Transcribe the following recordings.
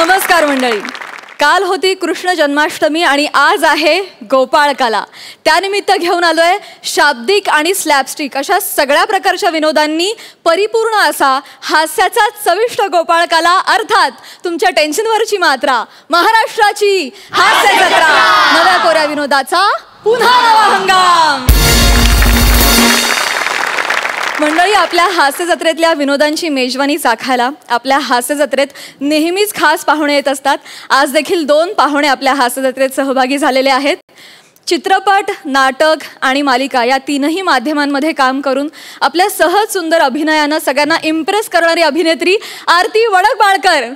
नमस्कार मंडळी. काल होती कृष्ण जन्माष्टमी आणि आज आहे गोपाळकाला. त्यानिमित्त घेऊन आलोय शाब्दिक आणि स्लॅपस्टिक अशा सगळ्या प्रकारच्या विनोदांनी परिपूर्ण असा हास्याचा चविष्ट गोपाळकाला, अर्थात तुमच्या टेन्शनवरची मात्रा, महाराष्ट्राची हास्य जत्रा, नव्या कोऱ्या विनोदाचा पुन्हा नवा हंगाम. मंडळी, आपल्या हास्य जत्रेतल्या विनोदांची मेजवानी चाखायला आपल्या हास्य जत्रेत नेहमीच खास पाहुणे येत असतात. आज देखील 2 पाहुणे आपल्या हास्य जत्रेत सहभागी झालेले आहेत. चित्रपट, नाटक आणि मालिका या 3ही माध्यमांमध्ये काम करून आपल्या सहज सुंदर अभिनयानं सगळ्यांना इम्प्रेस करणारी अभिनेत्री आरती वडक-बाळकर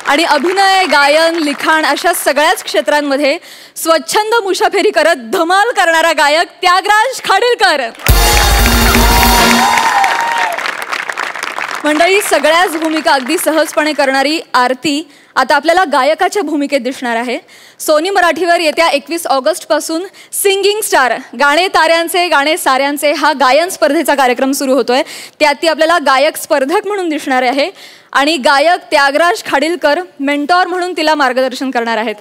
आणि अभिनय, गायन, लिखाण अशा सगळ्याच क्षेत्रांमध्ये स्वच्छंद मुशाफेरी करत धमाल करणारा गायक त्यागराज खाडीलकर. मंडळी, सगळ्याच भूमिका अगदी सहजपणे करणारी आरती आता आपल्याला गायकाच्या भूमिकेत दिसणार आहे. सोनी मराठीवर येत्या 21 ऑगस्टपासून सिंगिंग स्टार, गाणे ताऱ्यांचे गाणे साऱ्यांचे हा गायन स्पर्धेचा कार्यक्रम सुरू होतोय. त्यात ती आपल्याला गायक स्पर्धक म्हणून दिसणार आहे आणि गायक त्यागराज खाडीलकर मेंटॉर म्हणून तिला मार्गदर्शन करणार आहेत.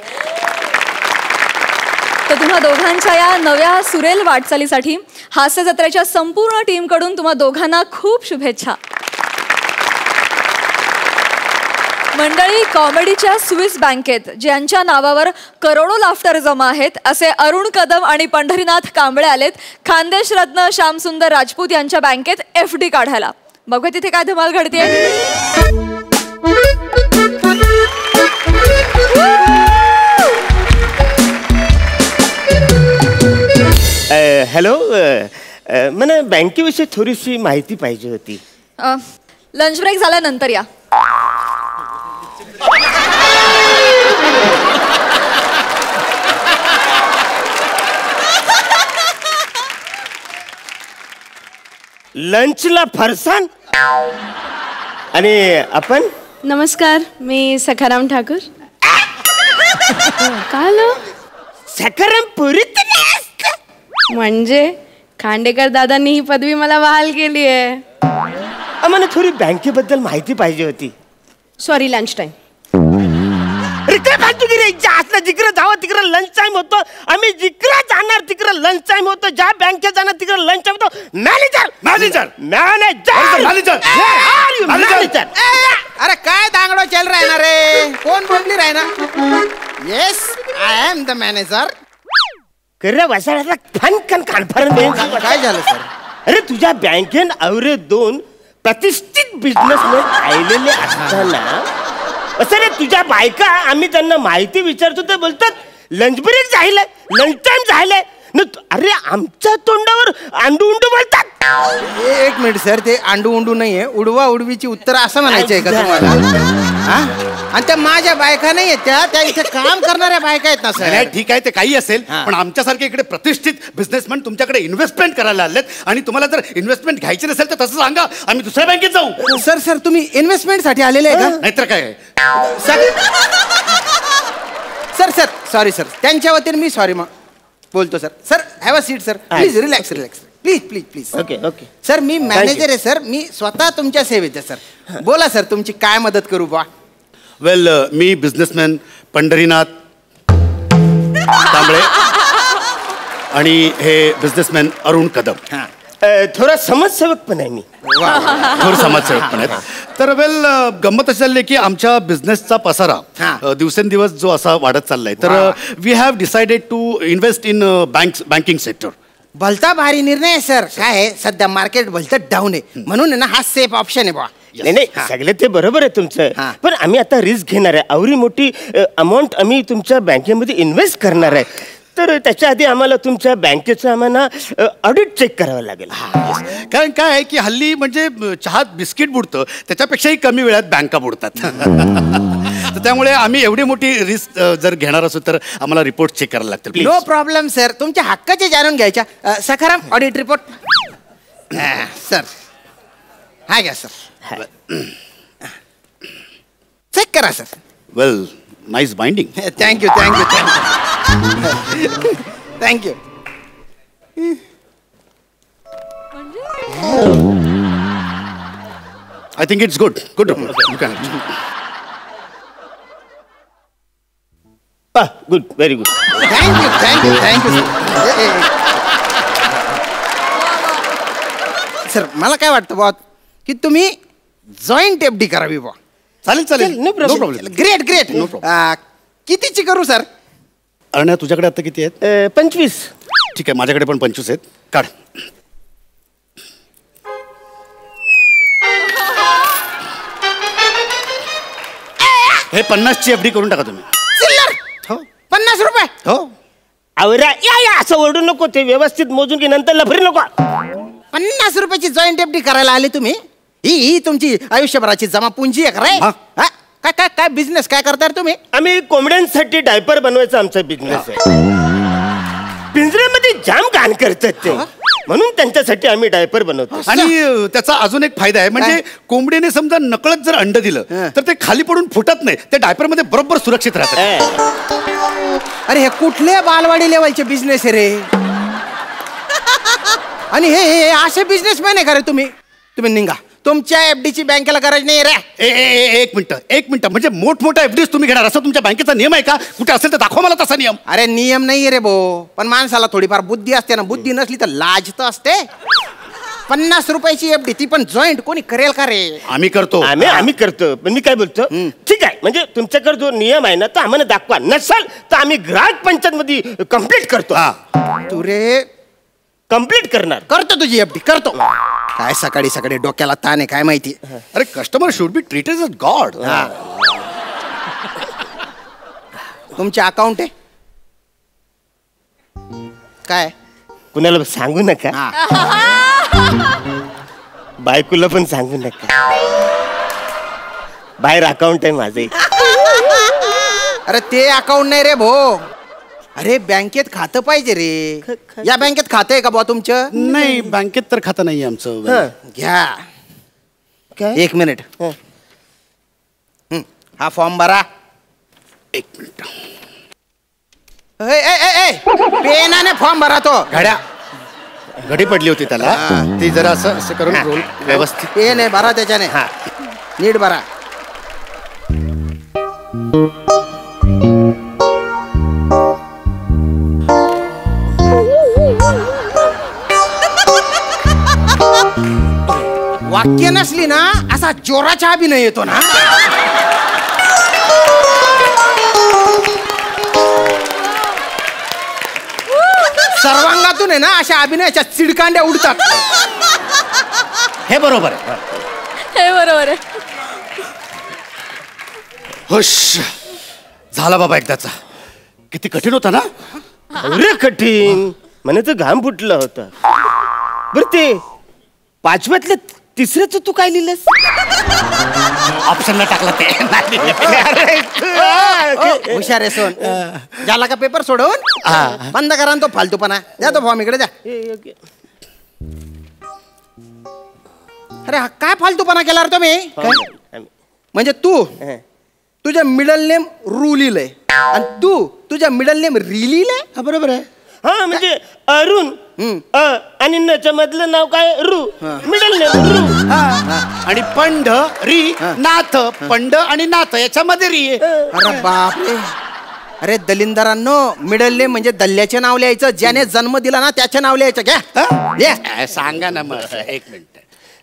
तर तुम्हा दोघांच्या या नव्या सुरेल वाटचालीसाठी हास्य जत्रेच्या संपूर्ण टीमकडून तुम्हा दोघांना खूप शुभेच्छा. मंडळी, कॉमेडीच्या स्विस बँकेत ज्यांच्या नावावर करोडो लाफ्टर जमा आहेत असे अरुण कदम आणि पंढरीनाथ कांबळे आलेत खानदेश रत्न श्यामसुंदर राजपूत यांच्या बँकेत FD काढायला. बघूया तिथे काय धमाल घडते. हॅलो, मला बँकेविषयी थोडीशी माहिती पाहिजे होती. लंच ब्रेक झाल्यानंतर या. लंचला फरसाण आणि आपण. नमस्कार, मी सखाराम ठाकूर. काल सखाराम पुरी म्हणजे खांडेकर दादांनी ही पदवी मला बहाल केली आहे. आम्हाला थोडी बँकेबद्दल माहिती पाहिजे होती. Sorry, lunch time. जिकडे जावं तिकडे लंच टाइम होतो. आम्ही जिकडे जाणार तिकडे लंच टाइम होतो. ज्या बँकेत जाणार तिकडे लंच टाइम होतो. Manager manager manager manager manager. अरे काय दांगडो चल रहा है ना रे? कौन बोलली रहा है ना? Yes, I am the manager. करे वसाड्याचा फन कॉन्फरन्स. काय झालं सर? अरे तुझ्या बँकेन अवरे 2 प्रतिष्ठित बिझनेसमॅन आलेले असताना असं रे तुझ्या बायका, आम्ही त्यांना माहिती विचारतो तर बोलतात लंच ब्रेक झालंय, लंच टाइम झालंय. अरे आमच्या तोंडावर अंडू उंडू बोलतात. एक मिनिट सर, ते अंडू उंडू नाहीये, उडवा उडवीची उत्तर असं म्हणायचं आहे का तुम्हाला? आणि त्या माझ्या बायका नाही आहेत, त्या इथे काम करणाऱ्या बायका आहेत ना सर. ठीक आहे, ते काही असेल, पण आमच्यासारखे इकडे प्रतिष्ठित बिझनेसमॅन तुमच्याकडे इन्व्हेस्टमेंट करायला आलेत आणि तुम्हाला जर इन्व्हेस्टमेंट घ्यायची नसेल तर तसं सांगा, आम्ही दुसऱ्या बँकेत जाऊ. सर सर तुम्ही इन्व्हेस्टमेंट साठी आलेले आहे का? नाहीतर काय सर सर सॉरी सर, त्यांच्या वतीने मी सॉरी बोलतो sir. Sir have a seat sir, please relax relax, please please please. Okay okay sir, me manager आहे सर, मी स्वतः तुमच्या सेवेत आहे सर. बोला सर, तुमची काय मदत करू बा? वेल, मी बिझनेसमॅन पंढरीनाथ कांबळे आणि हे बिझनेसमॅन अरुण कदम. थोडा समाजसेवक पण आहे मी. थोडं समाजसेवक पण आहेत. तर वेल, गंमत अशी चालली की आमच्या बिझनेसचा पसारा दिवसेंदिवस जो असा वाढत चाललाय, तर we have decided to invest in banking sector. भलता भारी निर्णय आहे सर. काय आहे, सध्या मार्केट भलतं डाऊन आहे, म्हणून ना हा सेफ ऑप्शन आहे बा. नाही नाही, सगळे ते बरोबर आहे तुमचं, पण आम्ही आता रिस्क घेणार आहे. एवढी मोठी अमाऊंट आम्ही तुमच्या बँकेमध्ये इन्व्हेस्ट करणार आहे, तर त्याच्या आधी आम्हाला तुमच्या बँकेचं आम्हाला ऑडिट चेक करावं लागेल. कारण काय आहे की हल्ली म्हणजे चहात बिस्किट बुडतं त्याच्यापेक्षाही कमी वेळात बँका बुडतात. तर त्यामुळे आम्ही एवढी मोठी रिस्क जर घेणार असू तर आम्हाला रिपोर्ट चेक करायला लागतील. नो प्रॉब्लेम सर, तुमच्या हक्काचे जाणून घ्यायच्या. Sakharam, audit report sir. हा घ्या सर, चेक करा sir. Well, nice binding. Thank you thank you thank you thank you. I think it's good report. You can good, very good. Thank you sir. मला काय वाटतं बॉ की तुम्ही जॉईंट FD करावी बॉ. चालेल. No problem. ग्रेट. कितीची करू सर? अरण्या तुझ्याकडे आता किती आहेत? 25. ठीक आहे, माझ्याकडे पण 25 आहेत. काढ. हे 50ची FD करून टाका तुम्ही. चिल्लर हो 50 रुपये. हो. आवरा या असं ओरडू नको. ते व्यवस्थित मोजून की नंतर लफरी नको. 50 रुपयाची जॉईंट FD करायला आले तुम्ही? ही तुमची आयुष्यभराची जमा पुंजी आहे काय? काय बिझनेस काय करताय तुम्ही? आम्ही कोंबड्यांसाठी डायपर बनवायचा आमचा बिझनेस आहे. पिंजऱ्यामध्ये जाम घाण करतात ते, म्हणून त्यांच्यासाठी आम्ही डायपर बनवतो. आणि त्याचा अजून एक फायदा आहे, म्हणजे कोंबडीने समजा नकळत जर अंड दिलं तर ते खाली पडून फुटत नाही, ते डायपर मध्ये बरोबर सुरक्षित राहतात. अरे हे कुठल्या बालवाडी लेवलचे बिझनेस आहे रे? आणि हे असे बिझनेसमॅन आहे का रे तुम्ही? तुम्ही निघा, तुमच्या FDची बँकेला गरज नाही रे. एक मिनिट म्हणजे मोठमोठ्या FDs तुम्ही घेणार असं तुमच्या बँकेचा नियम आहे का? कुठे असेल तर दाखवा मला तसा नियम. अरे नियम नाही रे भो, पण माणसाला थोडीफार बुद्धी असते ना. बुद्धी नसली तर लाज तर असते. 50 रुपयाची FD ती पण जॉईंट कोणी करेल का रे? आम्ही करतो. आम्ही करतो. पण मी काय बोलतो, ठीक आहे, म्हणजे तुमच्याकडे जो नियम आहे ना तो आम्हाला दाखवा. नसेल तर आम्ही ग्राहक पंचायत मध्ये कंप्लीट करतो. तू रे कंप्लीट करणार. करतो तुझी FD करतो. काय सकाळी सकाळी डोक्याला ताण आहे काय माहिती. अरे customer should be treated as God. तुमचे अकाउंट आहे काय? कुणाला सांगू नका. बायकोला पण सांगू नका. बाहेर अकाउंट आहे माझे. अरे ते अकाउंट नाही रे भो. अरे बँकेत खातं पाहिजे रे. या बँकेत खातं आहे का बुवा तुमचं? नाही, बँकेत तर खातं नाही आमचं. घ्या काय? 1 मिनिट. हा फॉर्म भरा. 1 मिनिट. पेनाने फॉर्म भरा. तो घडी पडली होती त्याला, ती जरा असं करून रोल व्यवस्थित. पेन आहे भरा त्याच्याने. हा नीट भरा. वाक्य नसली ना असा जोराचा अभिनय येतो ना. सर्वांगातून आहे ना अशा अभिनयाच्या चिडकांड्या उडतात. हे बरोबर आहे. हे बरोबर आहे. हुश झाला बाबा एकदाचा. किती कठीण होता ना. अरे कठीण म्हणायचं घाम फुटला होता. बरं ते 5व्यातलं 3रंच तू काय लिहिलंस? ऑप्शनला टाकला ते. हुशार आहे सोन. झाला का पेपर सोडवून? बंद करा तो फालतूपणा. द्या तो फॉर्म इकडे द्या. अरे हा काय फालतूपणा केला रे तुम्ही? म्हणजे तू तुझ्या मिडल नेम रू लिहिलंय आणि तू तुझ्या मिडल नेम री लिहिलंय. बरोबर आहे. हा म्हणजे अरुण आणि नच्या मधलं नाव काय? रू. मिडल नेम रू. आणि पंड री नाथ. पंड आणि नाथ याच्यामध्ये री. अरे बापरे. अरे दलिंदरांनो, मिडल नेम म्हणजे दल्ल्याचे नाव लिहायचं. ज्याने जन्म दिला ना त्याचे नाव लिहायचं. घ्या सांगा ना मग. 1 मिनिट.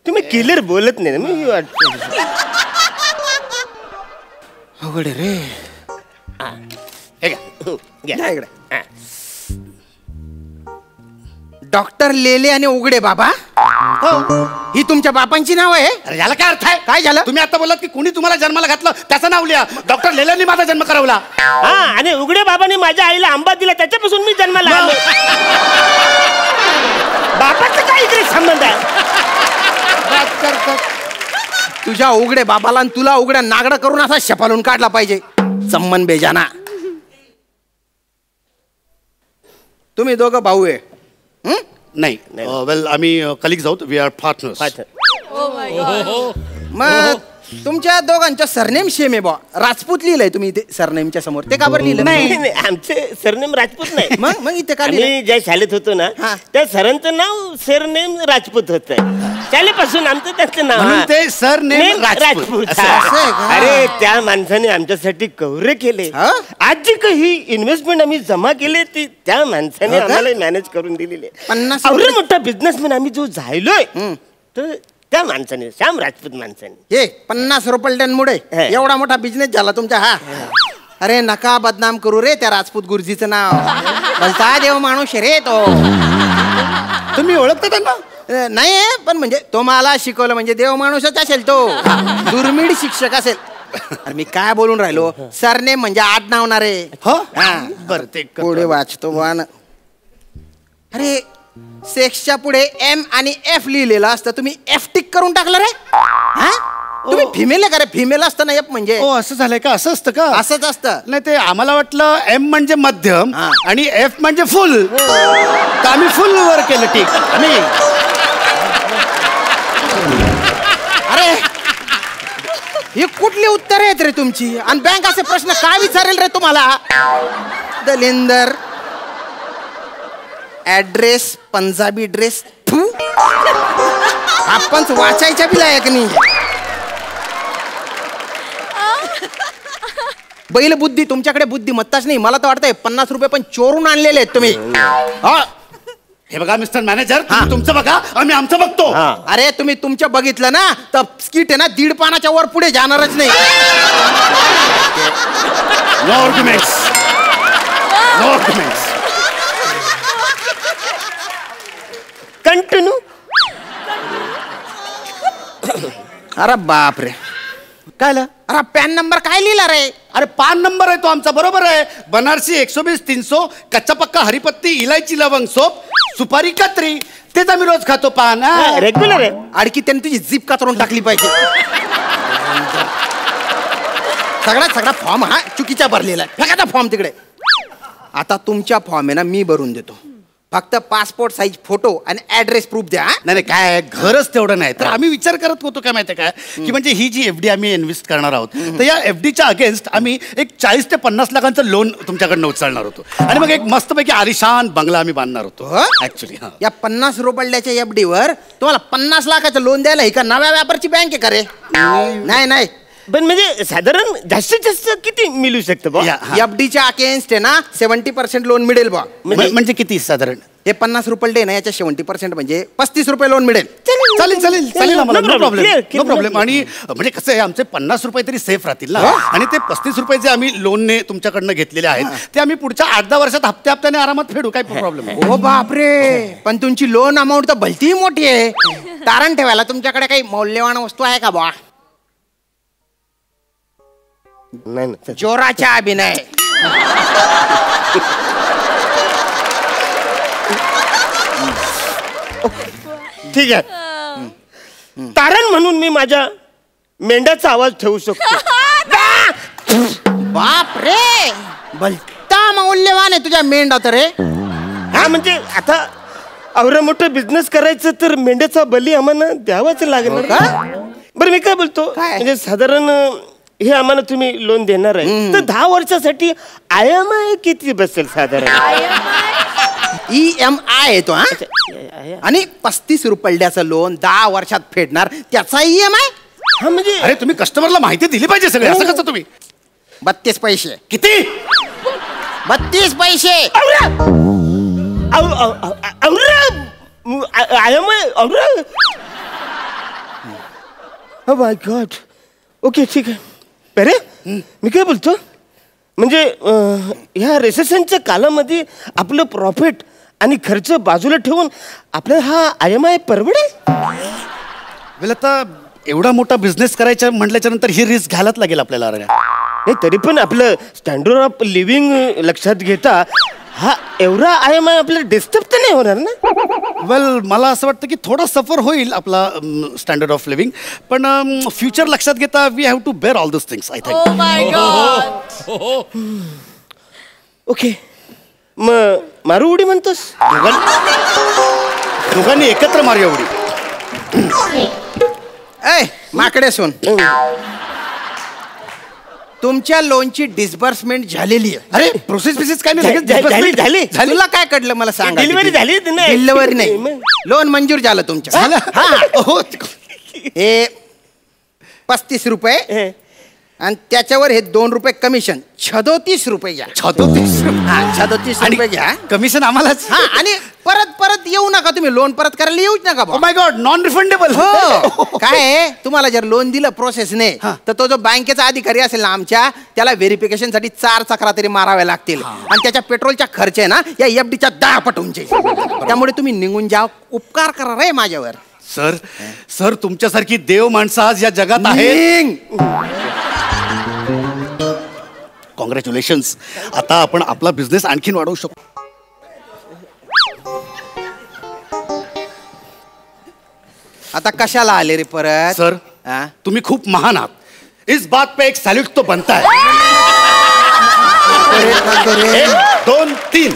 तुम्ही क्लिअर बोलत नाही मी वाटतं. अवघड रे. हे घ्या इकडे. डॉक्टर लेले आणि उघडे बाबा. ही तुमच्या बापांची नाव आहे? अरे याला काय अर्थ आहे? काय झालं? तुम्ही आता बोलात की कुणी तुम्हाला जन्माला घातलं त्याचं नाव लिहा. डॉक्टर लेल्यांनी माझा जन्म करवला. हा आणि उघडे बाबाने माझ्या आईला आंबा दिला त्याच्यापासून मी जन्माला आलो. बापाचा काय इकडे संबंध आहे? तुझ्या उघडे बाबाला आणि तुला उघड्या नागडा करून असा शपालून काढला पाहिजे. चम्मन बेजाना. तुम्ही दोघं भाऊ आहे? नाही. वेल आम्ही कलिग्स आहोत. We are partners. मग तुमच्या दोघांच्या सरनेम सेम आहे बा. राजपूत लिहिलंय तुम्ही इथे सरनेमच्या समोर. ते का बरं लिहिलं? नाही, आमचे सरनेम राजपूत नाही. मग इथे का लिहिलंय? आम्ही ज्या शाळेत होतो ना हा. त्या सरांचं नाव सरनेम राजपूत होत. शाळेपासून आमचं त्यांचं नाव म्हणून हा. ते सरनेम नेम राजपूत. असं. असं आहे का? अरे त्या माणसाने आमच्यासाठी कौरे केले. हा? आज जी काही इन्व्हेस्टमेंट आम्ही जमा केले ती त्या माणसाने हो का? आम्हाला मॅनेज करून दिलेली आहे. 50 एवढा मोठा बिझनेसमॅन आम्ही जो झालोय तर त्या माणसाने, श्याम राजपूत माणसाने. हे 50 रुपये हे. एवढा मोठा बिझनेस झाला तुमचा. हा अरे नका बदनाम करू रे त्या राजपूत गुरुजीचं नाव. भलता देव माणूस रे तो. तुम्ही ओळखता त्यांना? नाही पण म्हणजे तो मला शिकवलं म्हणजे देव माणूसच असेल तो. दुर्मिळ शिक्षक असेल. अरे मी काय बोलून राहिलो. सरनेम म्हणजे आडनाव ना रे. बरं ते पुढे वाचतो वान. अरे सेक्सच्या पुढे एम आणि एफ लिहिलेलं असतं, तुम्ही एफ टिक करून टाकलं रे. हा तुम्ही फिमेल आहे का रे? फिमेल असतं ना एफ म्हणजे. ओ असं झालंय का? असं असतं का? असंच असतं. नाही ते आम्हाला वाटलं एम म्हणजे मध्यम हा. आणि एफ म्हणजे फुल. तर आम्ही फुल वर केलं टिक. आम्ही अरे ही कुठली उत्तर आहेत रे तुमची? आणि बँक असे प्रश्न काय विचारेल रे तुम्हाला? दलिंदर ऍड्रेस पंजाबी ड्रेस. आपण वाचायच्या बी लायक नाही. बैल बुद्धी तुमच्याकडे बुद्धिमत्ताच नाही. मला तर वाटतंय 50 रुपये पण चोरून आणलेले आहेत तुम्ही. हे बघा मिस्टर मॅनेजर, तुमचं बघा आम्ही आमचं बघतो. अरे तुम्ही तुमच्या बघितलं ना तर स्किट आहे ना 1.5 पानाच्या वर पुढे जाणारच नाही. No arguments. No arguments. Continue. अरे बाप रे काय झालं? अरे पॅन नंबर काय लिहिला रे? अरे पान नंबर आहे तो आमचा. बरोबर आहे. बनारसी 120 300 कच्चा पक्का हरिपत्ती इलायची लवंग सोप सुपारी कत्री. तेच आम्ही रोज खातो पान. रेग्युलर आहे. आणखी त्यांनी तुझी जीप कातरून टाकली पाहिजे. सगळा फॉर्म हा चुकीचा भरलेला आहे. फेका फॉर्म तिकडे. आता तुमच्या फॉर्म आहे ना मी भरून देतो. फक्त पासपोर्ट साईज फोटो आणि ऍड्रेस प्रूफ द्या. नाही काय घरच तेवढं नाही तर आम्ही विचार करत होतो काय माहितीये काय की म्हणजे ही जी FD आम्ही इन्व्हेस्ट करणार आहोत तर या FDच्या अगेन्स्ट आम्ही एक 40 ते 50 लाखांचं लोन तुमच्याकडनं उचलणार होतो आणि मग एक मस्तपैकी आलिशान बंगला आम्ही बांधणार होतो. ऍक्च्युली या 50 रुपयाच्या FD वर तुम्हाला 50 लाखाचं लोन द्यायला ही का नव्या व्यापारची बँक आहे का रे? नाही पण म्हणजे साधारण जास्तीत जास्त किती मिळू शकतं बा? FDच्या अगेन्स्ट आहे ना 70% लोन मिळेल बा. म्हणजे किती साधारण? हे 50 रुपये ना याच्या 70% म्हणजे 35 रुपये लोन मिळेल. चालेल आम्हाला. No problem. Clear. No problem. आणि म्हणजे कसं आहे आमचे 50 रुपये तरी सेफ राहतील ना. आणि ते 35 रुपये जे आम्ही लोनने तुमच्याकडनं घेतलेले आहेत ते आम्ही पुढच्या 8-10 वर्षात हप्त्याने आरामात फेडू. काय प्रॉब्लेम? हो बापरे पण तुमची लोन अमाऊंट तर भलती मोठी आहे. तारण ठेवायला तुमच्याकडे काही मौल्यवान वस्तू आहे का बा? नाही. जोराच्या अभिनय. ठीक आहे. तारण म्हणून मी माझ्या मेंढ्याचा आवाज ठेवू शकतो. बाप रे भलता मौल्यवान आहे तुझ्या मेंढा तर रे. हा म्हणजे आता एवढं मोठं बिझनेस करायचं तर मेंढ्याचा बली आम्हाला द्यावाच लागणार का? बरं मी काय बोलतो म्हणजे साधारण हे आम्हाला तुम्ही लोन देणार आहे तर 10 वर्षासाठी IMI किती बसेल साधारण? EMI येतो हा. आणि 35 रुपयाचं लोन 10 वर्षात फेडणार त्याचा EMI. हा म्हणजे अरे तुम्ही कस्टमरला माहिती दिली पाहिजे सगळे. असं कसं तुम्ही? 32 पैसे. किती? 32 पैसे. माय गॉड. ओके ठीक आहे. अरे मी काय बोलतो म्हणजे ह्या रेसेशनच्या कालामध्ये आपलं प्रॉफिट आणि खर्च बाजूला ठेवून आपल्याला हा IMI परवडेल? वेल आता एवढा मोठा बिझनेस करायचा म्हटल्याच्या नंतर ही रिस्क घ्यायलाच लागेल आपल्याला. नाही तरी पण आपलं स्टँडर्ड ऑफ लिव्हिंग लक्षात घेता हा एवढा IMI आपल्याला डिस्टर्ब तर नाही होणार ना? वेल मला असं वाटतं की थोडा सफर होईल आपला स्टँडर्ड ऑफ लिव्हिंग पण फ्युचर लक्षात घेता we have to bear all this things I think. Oh my God. Okay मग मारू उडी म्हणतोस? दोघांनी एकत्र मारूया उडी. ए माकडे सोन, तुमच्या लोनची डिस्बर्समेंट झालेली आहे. अरे प्रोसेस काय झाली. तुला काय कळलं मला सांग. डिलिव्हरी झाली नाही. डिलिव्हरी नाही, लोन मंजूर झालं तुमचं. हे 35 रुपये आणि त्याच्यावर हे 2 रुपये कमिशन, 36 रुपये घ्या. 36 रुपये घ्या कमिशन आम्हालाच. आणि परत परत येऊ नका तुम्ही, लोन परत करायला येऊच नका. ओ माय गॉड, नॉन रिफंडेबल. हो काय आहे, तुम्हाला जर लोन दिलं प्रोसेसने तर तो जो बँकेचा अधिकारी असेल ना आमच्या, त्याला व्हेरिफिकेशन साठी 4 चक्रा तरी माराव्या लागतील आणि त्याच्या पेट्रोलच्या खर्च आहे ना या FD च्या 10 पट उंची. त्यामुळे तुम्ही निघून जा, उपकार करा रे माझ्यावर. सर तुमच्यासारखी देव माणसं आज या जगात आहे. कॉंग्रॅच्युलेशन्स. आता आपण आपला बिझनेस आणखीन वाढवू शकतो. आता कशाला आले रे परत? सर तुम्ही खूप महान आहात. इस बात पे एक सॅल्यूट तो बनता है. 1, 2, 3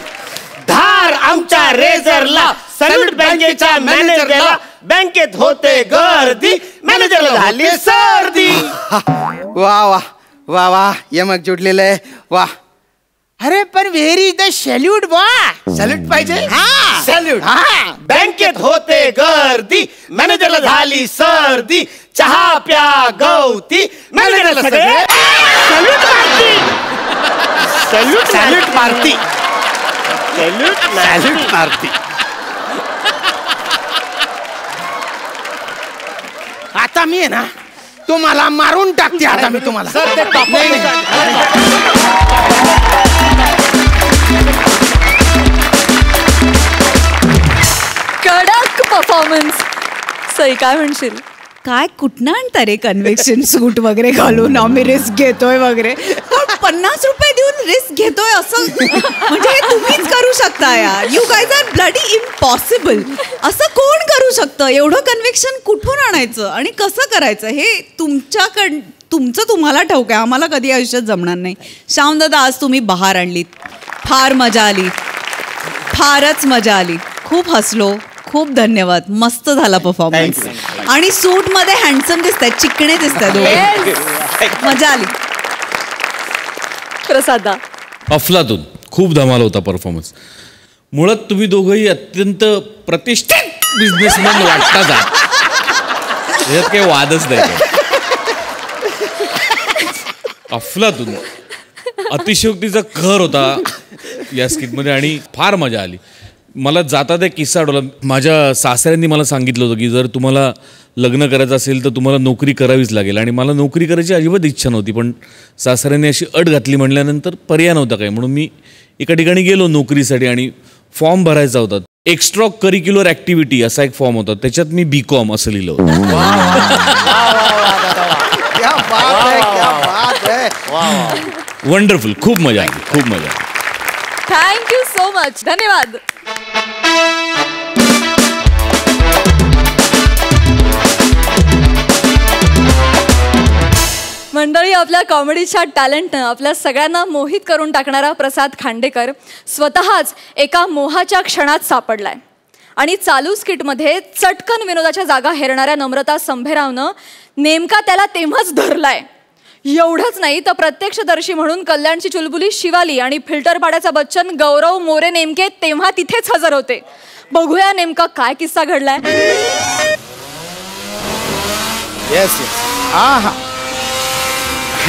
धार आमच्या रेझरला, सॅल्यूट बँकेच्या मॅनेजरला. बँकेत होते गर्दी, मॅनेजरला झाली सर्दी. वा वा वा वा, यमक जुडलेलं आहे. वा. अरे पण व्हेर इज द सॅल्यूट बॉ. सॅल्यूट पाहिजे. हा सॅल्यूट. बँकेत होते गर्दी, मॅनेजरला झाली सर्दी. चहा प्या गवती, मॅनेजरला सगळे सॅल्यूट मारती. सॅल्यूट मारती. सॅल्यूट मारती. आता मी आहे ना तुम्हाला मारून टाकते. आता मी तुम्हाला सर ते कडक परफॉर्मन्स. सई काय म्हणशील? काय कुठनं आणता रे कन्व्हेक्शन सूट वगैरे घालून आम्ही रिस्क घेतोय वगैरे. 50 रुपये देऊन रिस्क घेतोय असं म्हणजे हे तुम्हीच करू शकता यार. You guys are bloody impossible. असं कोण करू शकतं? एवढं कन्व्हेक्शन कुठून आणायचं आणि कसं करायचं हे तुमचं तुम्हाला ठाऊक आहे. आम्हाला कधी आयुष्यात जमणार नाही. श्यामदादा आज तुम्ही बहार आणलीत, फार मजा आली, फारच मजा आली. खूप हसलो. खूप धन्यवाद. मस्त झाला परफॉर्मन्स. आणि सूट मध्ये हँडसम दिसतात, चिकणे दिसतात. मजा आली. प्रसादा. अफलातून खूप धमाल होता परफॉर्मन्स. मुळात तुम्ही दोघंही अत्यंत प्रतिष्ठित बिझनेसमॅन वाटतात. यात काही वादच नाही. अफलातून अतिशयोक्तीचा कहर होता या स्किटमध्ये आणि फार मजा आली. मला जाता एक किस्सा आठवला. माझ्या सासऱ्यांनी मला सांगितलं होतं की जर तुम्हाला लग्न करायचं असेल तर तुम्हाला नोकरी करावीच लागेल. आणि मला नोकरी करायची अजिबात इच्छा नव्हती, पण सासऱ्यांनी अशी अट घातली म्हणल्यानंतर पर्याय नव्हता काय, म्हणून मी एका ठिकाणी गेलो नोकरीसाठी आणि फॉर्म भरायचा होता. एक्स्ट्रा करिक्युलर ॲक्टिव्हिटी असा एक फॉर्म होता, त्याच्यात मी BCom असं लिहिलं होतं. वंडरफुल. खूप मजा आली, खूप मजा आली. Thank you so much. धन्यवाद. मंडळी, आपल्या कॉमेडीच्या टॅलेंटनं आपल्या सगळ्यांना मोहित करून टाकणारा प्रसाद खांडेकर स्वतःच एका मोहाच्या क्षणात सापडलाय. आणि चालू स्किटमध्ये चटकन विनोदाच्या जागा हेरणाऱ्या नम्रता संभेरावनं नेमका त्याला तेव्हाच धरलाय. एवढंच नाही तर प्रत्यक्षदर्शी म्हणून कल्याणची चुलबुली शिवाली आणि फिल्टर पाड्याचा बच्चन गौरव मोरे नेमके तेव्हा तिथेच हजर होते. बघूया नेमका काय किस्सा घडलाय. Yes yes. हा हा.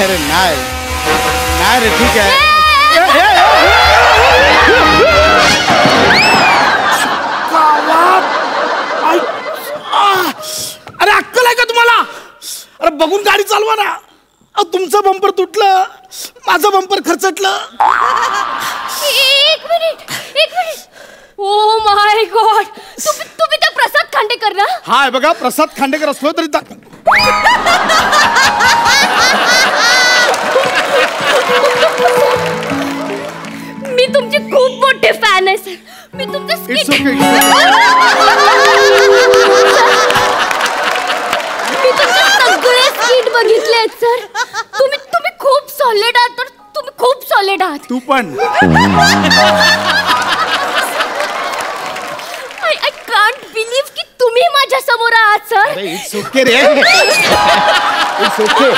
अरे नाही नाही रे, ठीक आहे. अरे अक्कल आहे का तुम्हाला? अरे बघून गाडी चालवा ना. तुमचं बंपर तुटलं, माझं बंपर खरचटलं. एक मिनिट. ओ माय गॉड, तुम्ही तर प्रसाद खांडेकर ना? हाय बघा, प्रसाद खांडेकर असलो तरी मी तुमची खूप मोठी फॅन आहे सर. मी तुमचं सगळे स्किट बघितले आहेत सर. तुम्ही खूप सॉलिड आहात. तर तुम्ही खूप सॉलिड आहात. तू पण. आय कांट बिलीव्ह की तुम्ही माझ्या माझ्या समोर आहात sir. It's okay ray, it's okay,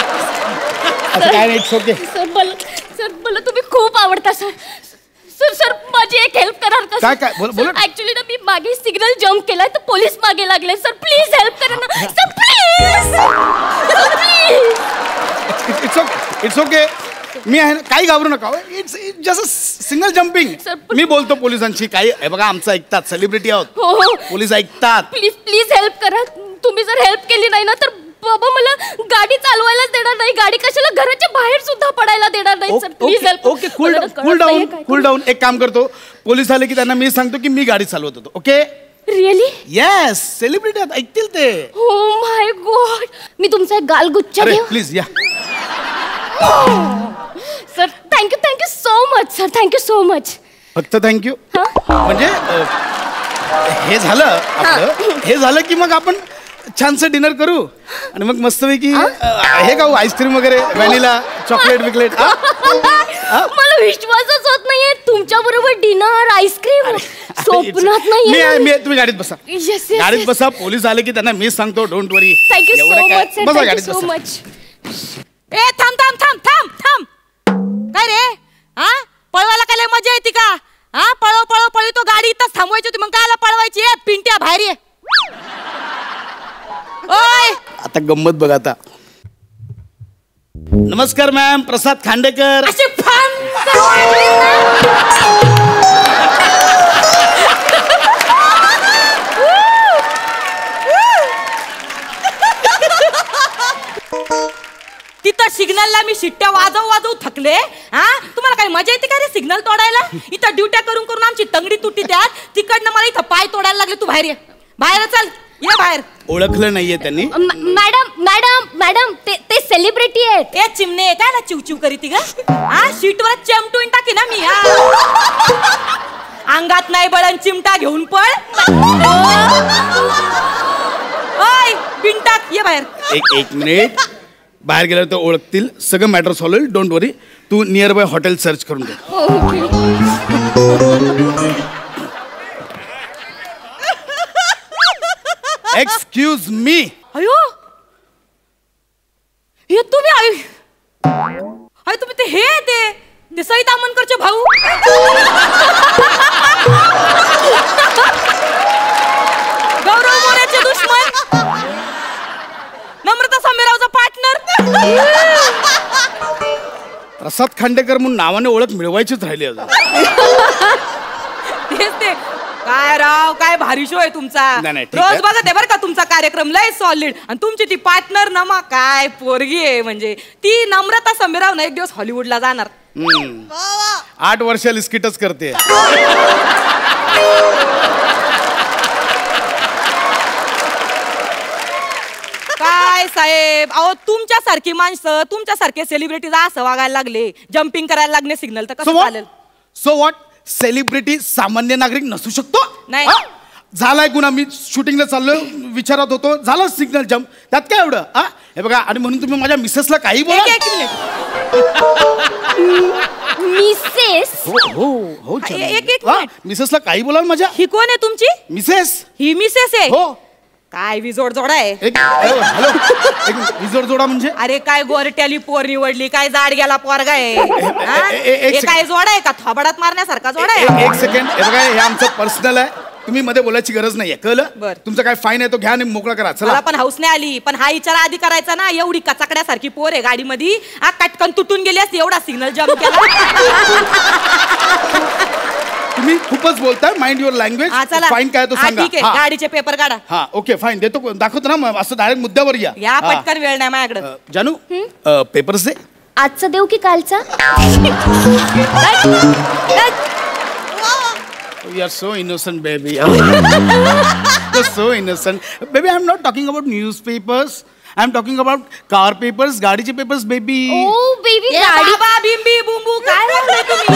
असं काय नाही, इट्स ओके. सर मला तुम्ही खूप आवडता सर. सर माझी एक हेल्प कराल का? काय काय बोल. ऍक्च्युली ना मी मागे सिग्नल जम्प केलाय तर पोलीस मागे लागले सर. प्लीज हेल्प करा ना sir, please. It's okay, it's okay. मी आहे ना, काही घाबरू नका. It's just single jumping. मी बोलतो पोलिसांशी. काही हे बघा, आमचं ऐकतात, सेलिब्रिटी आहोत. हो. पोलीस ऐकतात. प्लीज हेल्प करा. तुम्ही जर हेल्प केली नाही ना तर बाबा मला गाडी चालवायलाच देणार नाही. गाडी कशाला घराच्या बाहेर सुद्धा पडायला देणार नाही sir. Please help. Okay, cool down. एक काम करतो, पोलीस आले की त्यांना मी सांगतो की मी गाडी चालवत होतो. ओके? रिअली? येस, सेलिब्रिटी ऐकतील ते. ओ माय गॉड. मी तुमचा एक गालगुच्छ अरे देऊ? प्लीज या. Sir thank you so much sir. Thank you so much. फक्त थँक्यू म्हणजे हे झालं आपलं. हे झालं की मग आपण छानसं डिनर करू आणि मग मस्तपैकी हे खाऊ, आईस्क्रीम वगैरे, व्हॅनिला, चॉकलेट बिकलेट. मला विश्वासच होत नाहीये तुमच्या बरोबर डिनर, आईस्क्रीम स्वप्नात नाहीये. मी तुम्ही गाडीत बसा. गाडीत बसा. पोलीस आले की त्यांना मी सांगतो, don't worry. Thank you so much sir. बसा थँक्यू गाडीत सो बसा. मच. ए थांब. काय रे, हा पळवायला काय लय मजा येते का? हा पळव तो गाडी इथंच थांबवायची होती, मग कायला पळवायची? पिंट्या बाहेर ये. ओय आता गंमत बघ. आता नमस्कार मॅम, प्रसाद खांडेकर. असे फान तिथं सिग्नलला मी शिट्ट्या वाजवू थकले. हा तुम्हाला काही मजा येते का रे सिग्नल तोडायला? इथं ड्युट्या करून आमची तंगडी तुटी त्यात. तिकडनं मला इथं पाय तोडायला लागले. तू बाहेर ये. बाहेर चल, ये बाहेर. ओळखलं नाहीये त्यांनी. मॅडम ते सेलिब्रिटी आहेत. ए चिमणे, काय ना चिवचिव करीती का? हा सीटवर चमटून टाकी ना मी. अंगात नाही बळण, चिमटा घेऊन पळ. ओय पिंटा, ये बाहेर. एक मिनिट. बाहेर गेल्यावर तर ओळखतील. सगळं मॅटर सॉल्व्ह होईल, डोंट वरी. तू नियर बाय हॉटेल सर्च करून दे. Excuse me. अयो हे तुम्ही आई तुम्ही ते सईद आमनकरचे भाऊ. गौरव मोरेचे दुश्मन, नम्रता समीरावचा पार्टनर. प्रसाद खांडेकर म्हणून नावाने ओळख मिळवायचीच राहिली अजून. तेच ते. काय राव, काय भारी शो आहे तुमचा. रोज बघत आहे बरं का तुमचा कार्यक्रम, लय सॉलिड. आणि तुमची ती पार्टनर नमा काय पोरगी आहे. म्हणजे ती नम्रता समीराव ना एक दिवस हॉलिवूडला जाणार. 8 वर्ष लिस्किटच करते. काय साहेब, अहो तुमच्यासारखी माणसं, तुमच्यासारखे सेलिब्रिटीज असं वागायला लागले, जम्पिंग करायला लागले सिग्नल, तर कसं चालेल? So what? सेलिब्रिटी सामान्य नागरिक नसू शकतो? नाही. झालाय गुन्हा. मी शूटिंगला चाललोय, विचारत होतो, झालं सिग्नल जम्प, त्यात काय एवढं? हे बघा, आणि म्हणून तुम्ही माझ्या मिसेसला काही बोला. एक मिनिट. मिसेस? हो एक मिनिट. मिसेसला काही बोला माझ्या. ही कोण आहे तुमची मिसेस? ही मिसेस आहे? हो. काय विजोड जोडा आहे. हॅलो, विजोड जोडा म्हणजे? अरे काय गोरट्याली पोर निवडली, काय जाड गेला पोरगा आहे. काय जोडा आहे का? थोबाडात मारण्यासारखा जोडा आहे. एक सेकंड. हे बघा, हे आमचं पर्सनल आहे, तुम्ही मध्ये बोलायची गरज नाहीये, कळलं? तुमचा काय फाईन आहे तो घ्या आणि मोकळा करा. मला पण हाऊस नाही आली, पण हा विचार आधी करायचा ना. एवढी कचाकड्यासारखी पोर आहे गाडीमध्ये, कटकन तुटून गेली असती, एवढा सिग्नल जम्प केला. तुम्ही खूपच बोलताय. Mind your language. फाईन काय तो सांगा. ठीक आहे, गाडीचे पेपर काढा. हा ओके फाईन देतो, दाखवतो ना. असं डायरेक्ट मुद्द्यावर या पटकन, वेळ नाही माझ्याकडे. जानू पेपर्स दे. आजचा देऊ की कालचा? You are so innocent, baby. You're so innocent. Baby, I'm not talking about newspapers. I'm talking about car papers, गाडीचे पेपर्स, baby. Oh, baby, गाडी. बाबा, बिंबी, बुंबू, काय म्हणताय तुम्ही?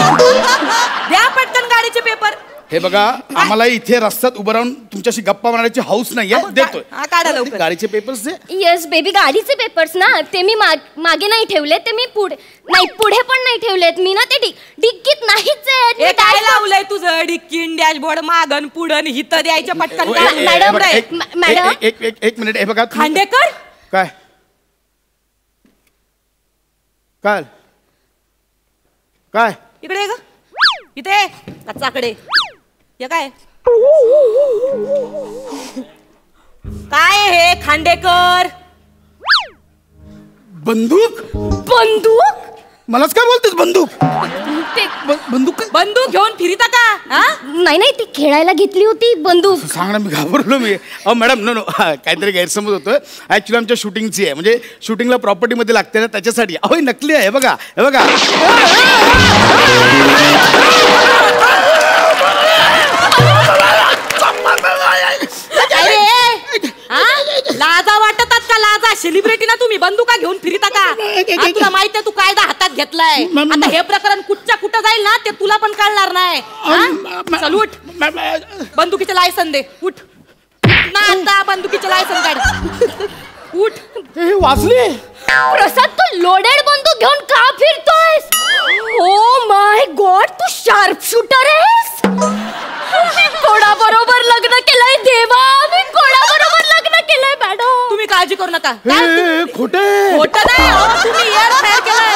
द्या पटकन गाडीचे पेपर. हे बघा आम्हाला इथे रस्त्यात उभं राहून तुमच्याशी गप्पा मारण्याची हौस नाहीये. देतोय काढा लवकर गाडीचे पेपर्स दे. येस बेबी गाडीचे पेपर्स ना ते मी मागे नाही ठेवले ते मी पुढे पण नाही ठेवलेत मी ना ते डिक्कीत नाहीच आहेत. हे काय लावलंय तुझं डिक्कीन डॅशबोर्ड मागन पुढन हित द्यायच्या पटकन. मॅडम एक मिनिट. हे बघा खांडेकर काय काय काय इकडे ग इथे कच्चाकडे हे काय काय हे खांडेकर बंदूक बंदूक मलाच काय बोलतेस बंदूक बंदूक बंदूक घेऊन फिरिता का? नाही ती खेळायला घेतली होती बंदूक. सांग ना मी घाबरलो मी. मॅडम नो काहीतरी गैरसमज होतोय. ऍक्च्युली आमच्या शूटिंगची आहे म्हणजे शूटिंगला प्रॉपर्टी मध्ये लागते ना त्याच्यासाठी. अहो नकली आहे बघा हे बघा. लाजा वाटतात का लाजा? सेलिब्रिटी ना तुम्ही बंदुका घेऊन फिरता का? तुला माहिती आहे तू कायदा हातात घेतलाय. आता हे प्रकरण कुठच्या कुठं जाईल ना ते तुला पण कळणार नाही. चल उठ बंदुकीचे लायसन दे. उठ ना आता बंदुकीचे लायसन काढ. उठ वाचली. प्रसाद तू लोडेड बंदूक घेऊन का फिरतोयस? ओ माय गॉड तू शार्प शूटर आहेस. मी कोणाबरोबर लग्न केलंय देवा? मी कोणाबरोबर लग्न केलंय मॅडम? तुम्ही काळजी करू नका. खोटे खोटं नाही. तुम्ही एअर फायर केलाय.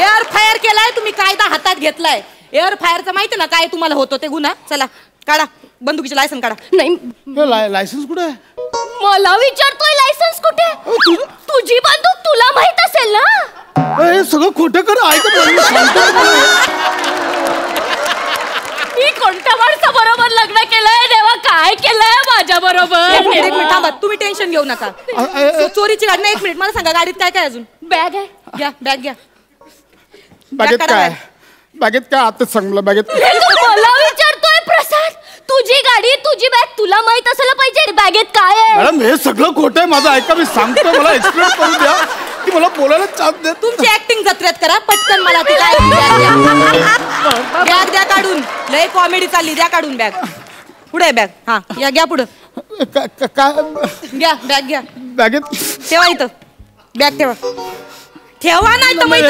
एअर फायर केलाय तुम्ही कायदा हातात घेतलाय. एअर फायरचं माहिती ना काय तुम्हाला होतो ते गुन्हा. चला काढा बंदुकीचे लायसन काढा. नाही लायसन्स कुठे? मला विचारतोय लायसन्स कुठे? तुझी बंदूक तुला माहित असेल ना. हे सगळं खोटं कर. मी कोणत्या माणसाबरोबर लग्न केलंय देवा? काय केलंय माझ्या बरोबर? एक मिनिट थांबा तुम्ही टेन्शन घेऊ नका. चोरीची गाडी नाही. एक मिनिट मला सांगा गाडीत काय काय अजून? बॅग आहे. घ्या बॅग घ्या. बागेत काय आताच सांग मला. बागेत मला विचारतोय प्रसाद तुझी गाडी तुझी बॅग तुला माहित असायला पाहिजे. बॅगेत काय आहे? मॅडम हे सगळं खोटं आहे. माझं ऐका मी सांगतो. मला एक्सप्लेन करू द्या की मला बोलायला चान्स द्या. तुमची ऍक्टिंग जत्रेत करा पटकन. मला ती काय बॅग द्या काढून. लय कॉमेडी चालली. द्या काढून बॅग. पुढे बॅग. हा या घ्या पुढं. घ्या बॅग घ्या. बॅगेत ठेवा इथं. बॅग ठेवा. ठेवा नाही तर माहित.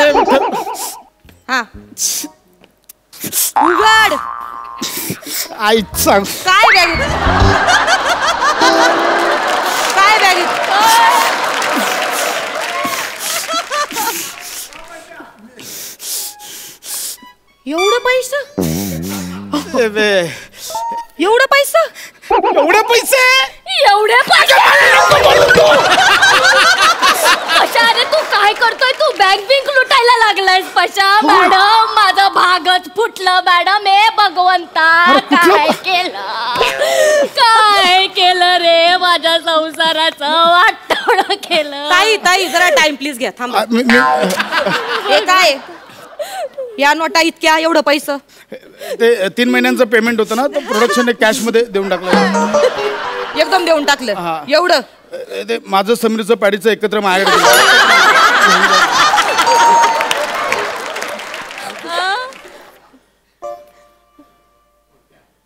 हा उघड. आईच सांग काय बॅग काय बॅग एवढं पैसे? एवढं पैसे? एवढे पैसे? एवढे पैसे? पशा अरे तू काय करतोय? तू बँक बिंक लुटायला लागलायस पशा. मॅडम माझं भागच फुटलं मॅडम. हे भगवंता काय केलं रे माझ्या संसाराचं वाटोळं केलं. ताई जरा टाइम प्लीज घ्या. थांबा. हे काय या नोटा इतक्या? एवढं पैसे? ते 3 महिन्यांचं पेमेंट होतं ना तर प्रोडक्शन कॅश मध्ये देऊन टाकलं. एकदम देऊन टाकलं एवढं? ते माझं समीरचं पॅडीचं एकत्र माझ्याकडे.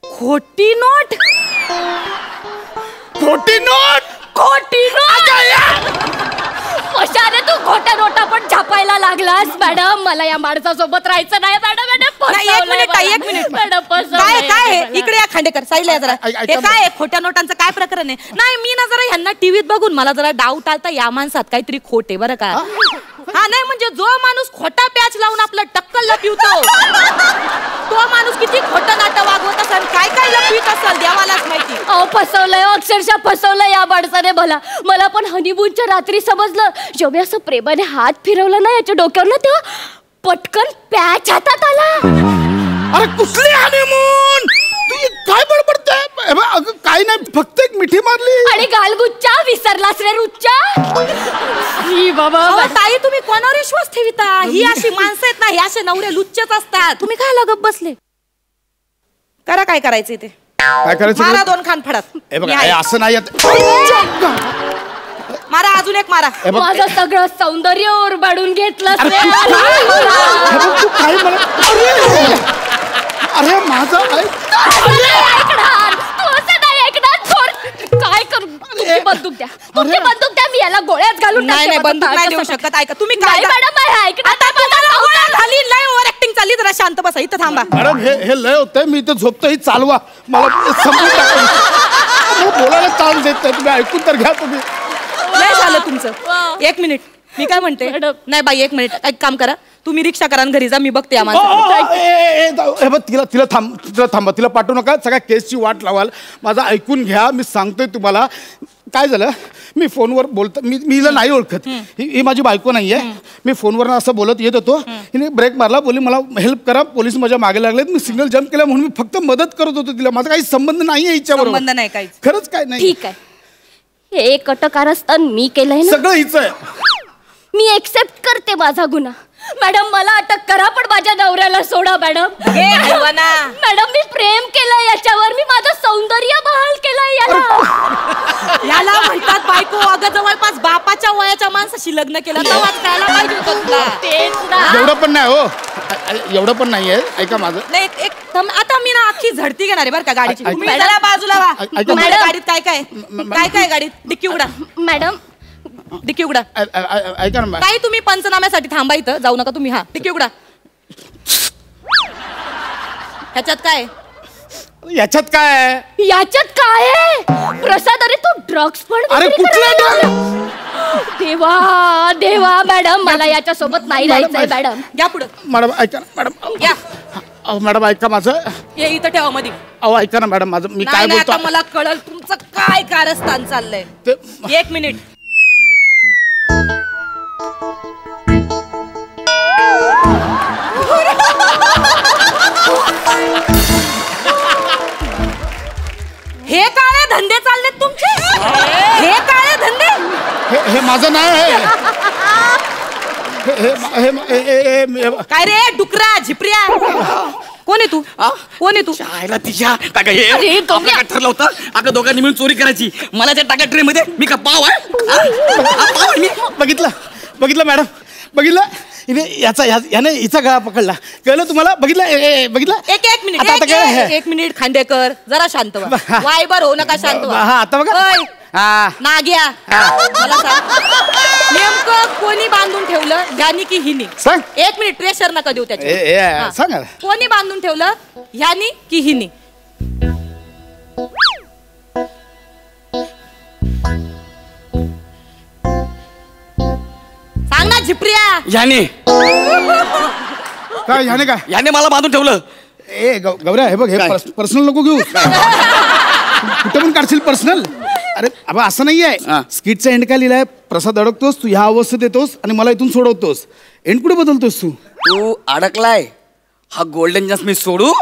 खोटी नोट? खोटी नोट? खोटी नोट? अरे तू खोट्या नोटा पण छापायला लागलास मॅडम. मला या माणसासोबत राहायचं नाही मॅडम. एक मिनिट काय इकडे या खांडेकर साईला जरा. हे काय खोट्या नोटांचं काय प्रकरण आहे? नाही मी ना जरा ह्यांना टीव्हीत बघून मला जरा डाऊट आलता या माणसात काहीतरी खोटे बरं का. हा नाही म्हणजे जो माणूस खोटा पॅच लावून आपलं टक्कल लपवतो तो माणूस किती खोटं नाटक वागवत असेल काय काय लपवीत असेल देवालाच माहिती. फसवलंय अक्षरशः फसवलंय या माणसाने मला पण हनीमूनच्या रात्री समजलं. जेव्हा असं प्रेमाने हात फिरवला ना याच्या डोक्यावर ना तेव्हा पटकन पॅच हातात आला. अरे कुठली हनीमून? तू काय बडबडताय? काय नाही फक्त एक मिठी मारली. आणि गालगुच्चा विसरलास रे रुच्चा. बाबा ताई तुम्ही कोणावर विश्वास ठेविता? ही अशी माणसं आहेत ना हे असे नवरे लुच्चेच असतात. तुम्ही काय गप्प बसले? करा काय करायचं ते. काय करायचं? मारा 2 खान फडात. असं नाही. मारा अजून एक मारा. माझं सगळं सौंदर्य ओरबाडून घेतलं. अरे माझा काय करू? तुमची बंदूक द्या, तुमची बंदूक द्या, मी याला गोळ्यात घालून नाही बंदूक नाही देऊ शकत. ऐका तुम्ही काय मॅडम झाली लय ओव्हर ऍक्टिंग चालली. जरा शांत बसा, इथं थांबा. मॅडम हे लय होतंय, मी इथं झोपतोय, चालवा मला समजून टाका. बोलायला चाल देत नाही, तुम्ही ऐकून तर घ्या. तुम्ही लय झालं तुमचं. 1 मिनिट मी काय म्हणते. नाही बाई 1 मिनिट एक काम करा, तुम्ही रिक्षा करा आणि घरी जा. मी बघते तिला थांबा, तिला पाठवू नका. सगळ्या केसची वाट लावाल. माझं ऐकून घ्या, मी सांगतोय तुम्हाला. काय झालं, मी फोनवर बोलतो, मी हिला नाही ओळखत. ही माझी बायको नाहीये. मी फोनवर असं बोलत येत होतो, हिने ब्रेक मारला, बोलली मला हेल्प करा, पोलीस माझ्या मागे लागलेत. मी सिग्नल जम्प केला म्हणून मी फक्त मदत करत होतो तिला. माझा काही संबंध नाहीये हिच्याबरोबर. संबंध नाही काही. खरंच काय नाही. ठीक आहे, हे कटकारस्थान मी केलंय ना, सगळं हिचं आहे. मी एक्सेप्ट करते माझा गुन्हा. मॅडम मला अटक करा, पण माझ्या नवऱ्याला सोडा मॅडम. मॅडम मी प्रेम केलंय याच्यावर, मी माझं सौंदर्य बहाल केलंय याला. याला म्हणतात बायको. अगं जवळपास बापाच्या वयाच्या माणसाशी लग्न केलं तर वाचायला पाहिजे होतं तुला. तेच ना. एवढं पण नाही हो, एवढं पण नाहीये. ऐका माझं. नाही एक आता मी ना अख्खी झडती घेणार आहे बरं का गाडीची. तुम्ही जरा बाजूला वा. तुमच्या गाडीत काय काय गाडीत डिक्की उघडा. मॅडम डिक्की उघडा. ऐका ना, काही तुम्ही पंचनाम्यासाठी थांबा, इथं जाऊ नका तुम्ही. हा डिक्की उघडा. ह्याच्यात काय याच्यात काय याच्यात काय आहे? प्रसाद अरे तू ड्रग्स पण अरे कुठला देवा देवा. मॅडम मला याच्या सोबत नाही राहायचंय. मॅडम या पुढे. मॅडम ऐका ना मॅडम. या मॅडम ऐका माझं. हे इथं ठेवा मध्ये. अहो ऐका ना मॅडम माझं. मी काय बोलतो आता मला कळलं तुमचं काय कारस्थान चाललंय. 1 मिनिट. हे काळे धंदे चाललेत तुमचे. हे काळे धंदे. हे माझं नाही. काय रे डुकरा झिपऱ्या. कोण आहे तू? कोण आहे तू? शाळेला तिच्या काका हे आपलं ठरलं होतं आपल्या दोघांनी मिळून चोरी करायची. मला त्या टाका ट्रे मध्ये मी का पाव आहे. मी बघितलं मॅडम, बघितलं. याने हिचा गळा पकडला. कळलं तुम्हाला? बघितलं बघितलं. एक मिनिट. एक मिनिट खांडेकर जरा शांत व्हा. वायबर हो नका शांत व्हा. हा आता बघा. नाग्या मला सांग नेमकं कोणी बांधून ठेवलं, ह्यानी की हिनी? सांग. 1 मिनिट प्रेशर नका देऊ त्याच्या. सांग कोणी बांधून ठेवलं, ह्यानी की हिनी? सांग ना झिपऱ्या. याने काय याने काय याने मला बांधून ठेवलं. गौऱ्या हे बघ, हे पर्सनल नको घेऊ. कुठे पण काढशील पर्सनल. अरे अब असं नाही आहे. स्किटचा एंड काय लिहिलाय? प्रसाद अडकतोस, तू ह्या अवस्थेत येतोस आणि मला इथून सोडवतोस. एंड कुठे बदलतोस तू? तू अडकलाय. हा गोल्डन चान्स मी सोडू?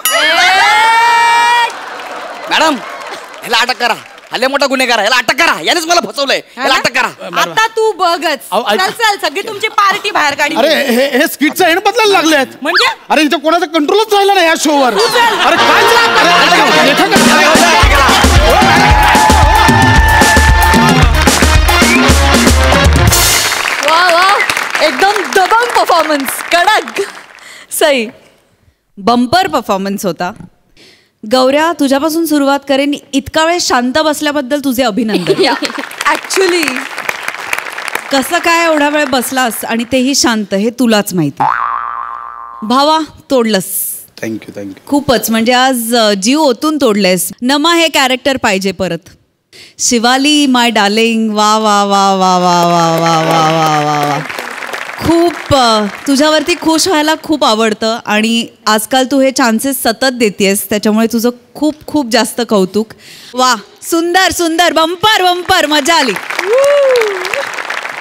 मॅडम ह्याला अटक करा. हल्ले मोठा गुन्हेगार याला अटक करा. यानेच मला फसवलंय. याला अटक करा. आता तू बघच. चल सगळी तुमची पार्टी बाहेर काढी. अरे हे स्किटचा एंड बदलायला लागलेत. म्हणजे अरे इथं कोणाचा कंट्रोलच राहिला नाही या शोवर. अरे काय वा वा, एकदम दबंग परफॉर्मन्स. कडक. सई. बंपर परफॉर्मन्स होता. गौऱ्या तुझ्यापासून सुरुवात करेन. इतका वेळ शांत बसल्याबद्दल तुझे अभिनंदन. ऍक्च्युली कसं काय एवढा वेळ बसलास आणि तेही शांत, हे तुलाच माहिती. भावा तोडलंस. थँक्यू. खूपच, म्हणजे आज जीव ओतून तोडलेस. नमा हे कॅरेक्टर पाहिजे परत. शिवाली माय डार्लिंग. वा वा वा वा वा वा वा वा वा वा वा. खूप तुझ्यावरती खुश व्हायला खूप आवडतं आणि आजकाल तू हे चान्सेस सतत देतेस, त्याच्यामुळे तुझं खूप खूप जास्त कौतुक. वा सुंदर सुंदर. Bumper bumper. मजा आली.